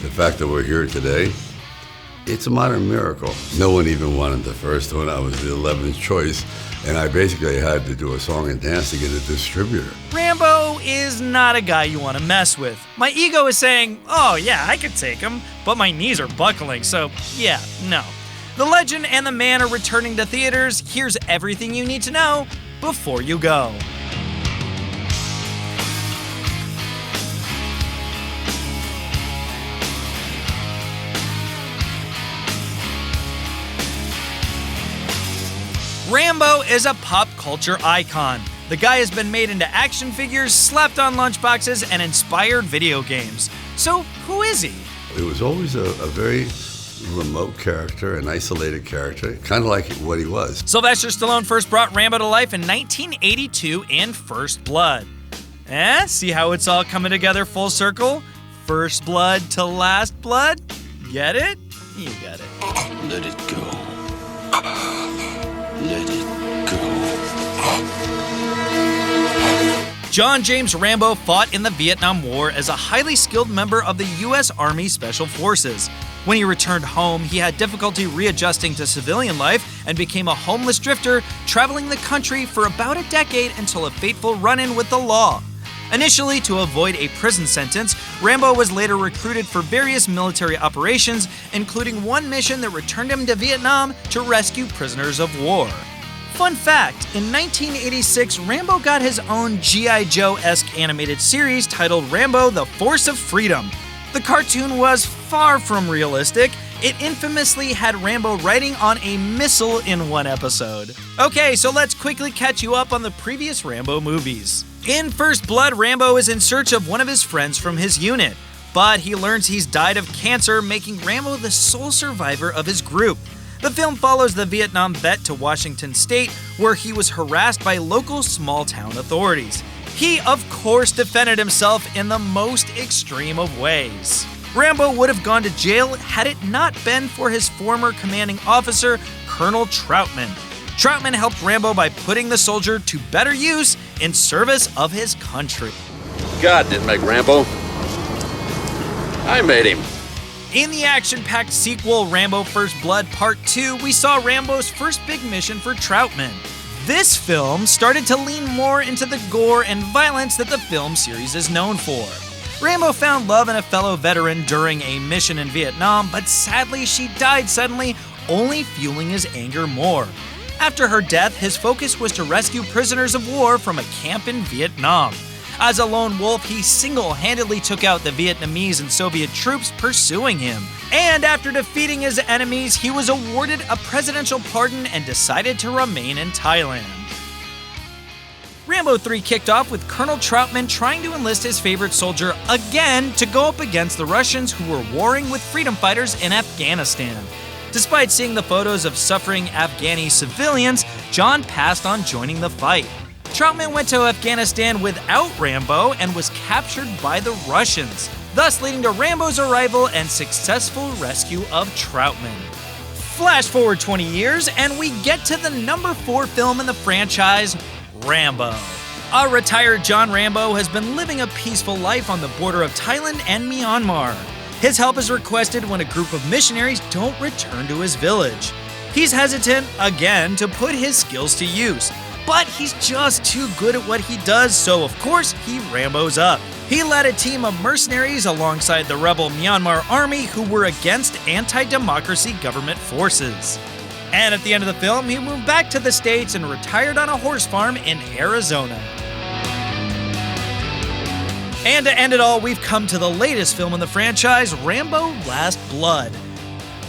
The fact that we're here today, it's a modern miracle. No one even wanted the first one. I was the 11th choice, and I basically had to do a song and dance to get a distributor. Rambo is not a guy you want to mess with. My ego is saying, oh yeah, I could take him, but my knees are buckling, so yeah, no. The Legend and the Man are returning to theaters. Here's everything you need to know before you go. Rambo is a pop culture icon. The guy has been made into action figures, slapped on lunchboxes, and inspired video games. So who is he? It was always a very remote character, an isolated character, kind of like what he was. Sylvester Stallone first brought Rambo to life in 1982 in First Blood. See how it's all coming together full circle? First blood to last blood? Get it? You got it. Let it go. Let it go. John James Rambo fought in the Vietnam War as a highly skilled member of the U.S. Army Special Forces. When he returned home, he had difficulty readjusting to civilian life and became a homeless drifter, traveling the country for about a decade until a fateful run-in with the law. Initially, to avoid a prison sentence, Rambo was later recruited for various military operations, including one mission that returned him to Vietnam to rescue prisoners of war. Fun fact, in 1986, Rambo got his own G.I. Joe-esque animated series titled Rambo: The Force of Freedom. The cartoon was far from realistic. It infamously had Rambo riding on a missile in one episode. Okay, so let's quickly catch you up on the previous Rambo movies. In First Blood, Rambo is in search of one of his friends from his unit, but he learns he's died of cancer, making Rambo the sole survivor of his group. The film follows the Vietnam vet to Washington State, where he was harassed by local small-town authorities. He, of course, defended himself in the most extreme of ways. Rambo would have gone to jail had it not been for his former commanding officer, Colonel Troutman. Troutman helped Rambo by putting the soldier to better use in service of his country. God didn't make Rambo. I made him. In the action-packed sequel, Rambo First Blood Part 2, we saw Rambo's first big mission for Troutman. This film started to lean more into the gore and violence that the film series is known for. Rambo found love in a fellow veteran during a mission in Vietnam, but sadly she died suddenly, only fueling his anger more. After her death, his focus was to rescue prisoners of war from a camp in Vietnam. As a lone wolf, he single-handedly took out the Vietnamese and Soviet troops pursuing him. And after defeating his enemies, he was awarded a presidential pardon and decided to remain in Thailand. Rambo 3 kicked off with Colonel Troutman trying to enlist his favorite soldier again to go up against the Russians who were warring with freedom fighters in Afghanistan. Despite seeing the photos of suffering Afghani civilians, John passed on joining the fight. Troutman went to Afghanistan without Rambo and was captured by the Russians, thus leading to Rambo's arrival and successful rescue of Troutman. Flash forward 20 years, and we get to the number 4 film in the franchise, Rambo. A retired John Rambo has been living a peaceful life on the border of Thailand and Myanmar. His help is requested when a group of missionaries don't return to his village. He's hesitant, again, to put his skills to use, but he's just too good at what he does, so of course he Rambos up. He led a team of mercenaries alongside the rebel Myanmar army who were against anti-democracy government forces. And at the end of the film, he moved back to the States and retired on a horse farm in Arizona. And to end it all, we've come to the latest film in the franchise, Rambo Last Blood.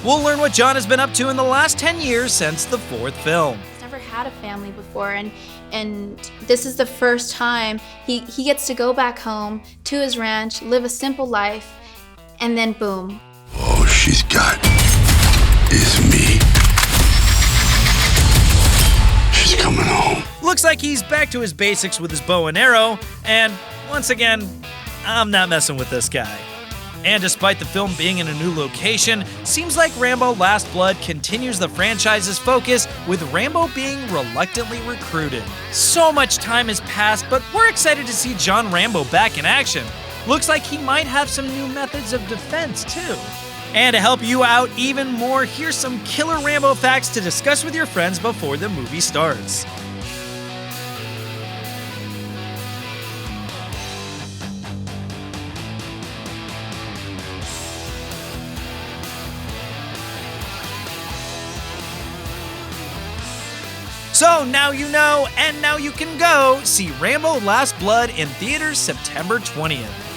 We'll learn what John has been up to in the last 10 years since the 4th film. He's never had a family before, and this is the first time he gets to go back home to his ranch, live a simple life, and then boom. All she's got is me. She's coming home. Looks like he's back to his basics with his bow and arrow, and once again, I'm not messing with this guy. And despite the film being in a new location, seems like Rambo Last Blood continues the franchise's focus, with Rambo being reluctantly recruited. So much time has passed, but we're excited to see John Rambo back in action. Looks like he might have some new methods of defense, too. And to help you out even more, here's some killer Rambo facts to discuss with your friends before the movie starts. So now you know, and now you can go see Rambo Last Blood in theaters September 20th.